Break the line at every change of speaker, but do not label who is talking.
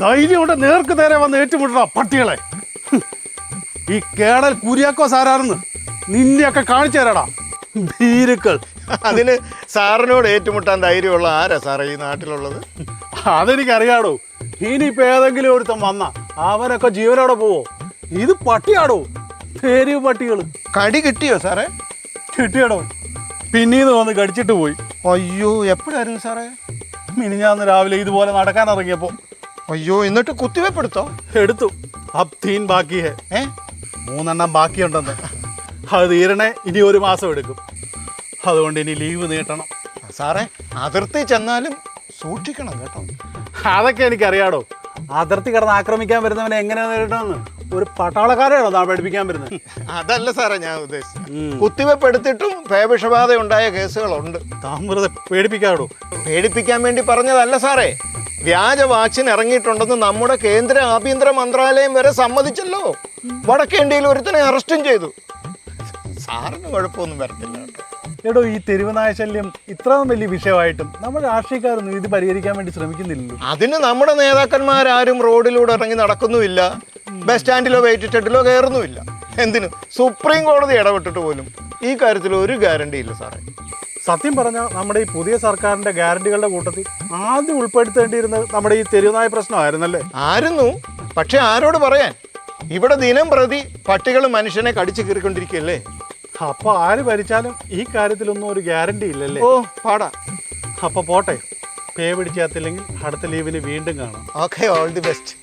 ധൈര്യം കൊണ്ട് നേർക്ക് നേരെ വന്ന് ഏറ്റുമുട്ടണ പട്ടികളെ. ഈ കേണൽ കുര്യാക്കോസ് ആരാണെന്ന് നിന്നെയൊക്കെ കാണിച്ചു തരാടാ ഭീരുക്കൾ.
അതിന് സാറിനോട് ഏറ്റുമുട്ടാൻ ധൈര്യമുള്ള ആരാ സാറേ ഈ നാട്ടിലുള്ളത്?
അതെനിക്കറിയാടോ. ഇനിയിപ്പോ ഏതെങ്കിലും ഒരുത്തം വന്ന അവനൊക്കെ ജീവനോടെ പോവോ? ഇത് പട്ടിയാടോ, തെരുവ് പട്ടികൾ.
കടി കിട്ടിയോ സാറേ?
കിട്ടിയാടോ, പിന്നീന്ന് വന്ന് കടിച്ചിട്ട് പോയി.
അയ്യോ, എപ്പോഴായിരുന്നു സാറേ?
മിനിഞ്ഞാന്ന് രാവിലെ ഇതുപോലെ നടക്കാൻ ഇറങ്ങിയപ്പോ.
അയ്യോ, എന്നിട്ട് കുത്തിവെപ്പെടുത്തോ?
എടുത്തു. അബ് തീൻ ബാക്കി ഹെ. 3 എണ്ണം ബാക്കിയുണ്ടെന്ന്. അത് തീരണേ ഇനി 1 മാസം എടുക്കും. അതുകൊണ്ട് ഇനി ലീവ് നീട്ടണം.
സാറേ, അതിർത്തി ചെന്നാലും സൂക്ഷിക്കണം കേട്ടോ.
അതൊക്കെ എനിക്കറിയാടോ. അതിർത്തി കിടന്ന് ആക്രമിക്കാൻ വരുന്നവനെ എങ്ങനെ നേരിടണമെന്ന് ഒരു പട്ടാളക്കാരെയാണോ താൻ പഠിപ്പിക്കാൻ വരുന്നത്?
അതല്ല സാറേ ഞാൻ ഉദ്ദേശിച്ചത്. കുത്തിവെപ്പെടുത്തിട്ടും പേവിഷബാധ ഉണ്ടായ കേസുകളുണ്ട്.
താൻ വെറുതെ പേടിപ്പിക്കാടോ.
പേടിപ്പിക്കാൻ വേണ്ടി പറഞ്ഞതല്ല സാറേ. വ്യാജ വാക്സിൻ ഇറങ്ങിയിട്ടുണ്ടെന്ന് നമ്മുടെ കേന്ദ്ര ആഭ്യന്തര മന്ത്രാലയം വരെ സമ്മതിച്ചല്ലോ. വടക്കേ ഇന്ത്യയിൽ ഒരുത്തനെ അറസ്റ്റും ചെയ്തു. സാറിന് കുഴപ്പമൊന്നും വരത്തില്ല കേട്ടോ.
എടോ, ഈ തെരുവുനായ ശല്യം ഇത്രയും വലിയ വിഷയമായിട്ടും നമ്മുടെ രാഷ്ട്രീയക്കാരൊന്നും ഇത് പരിഹരിക്കാൻ വേണ്ടി ശ്രമിക്കുന്നില്ലല്ലോ.
അതിന് നമ്മുടെ നേതാക്കന്മാരാരും റോഡിലൂടെ ഇറങ്ങി നടക്കുന്നുമില്ല, ബസ് സ്റ്റാൻഡിലോ വെയിറ്റ് ഷെഡിലോ കയറുന്നുമില്ല. എന്തിനു സുപ്രീം കോടതി ഇടപെട്ടിട്ട് പോലും ഈ കാര്യത്തിൽ ഒരു ഗ്യാരണ്ടി ഇല്ല സാറേ.
സത്യം പറഞ്ഞാൽ നമ്മുടെ ഈ പുതിയ സർക്കാരിന്റെ ഗ്യാരണ്ടികളുടെ കൂട്ടത്തിൽ ആദ്യം ഉൾപ്പെടുത്തേണ്ടിയിരുന്നത് നമ്മുടെ ഈ തെരുവുനായ പ്രശ്നമായിരുന്നല്ലേ?
ആയിരുന്നു. പക്ഷെ ആരോട് പറയാൻ? ഇവിടെ ദിനം പ്രതി പട്ടികൾ മനുഷ്യനെ കടിച്ചു കീറിക്കൊണ്ടിരിക്കുകയല്ലേ.
അപ്പൊ ആര് ഭരിച്ചാലും ഈ കാര്യത്തിലൊന്നും ഒരു ഗ്യാരണ്ടി ഇല്ലല്ലേ?
ഓ പാടാ.
അപ്പൊ പോട്ടെ, പേ പിടിച്ചാത്തില്ലെങ്കിൽ അടുത്ത ലീവിന് വീണ്ടും കാണാം.
Okay, all the best.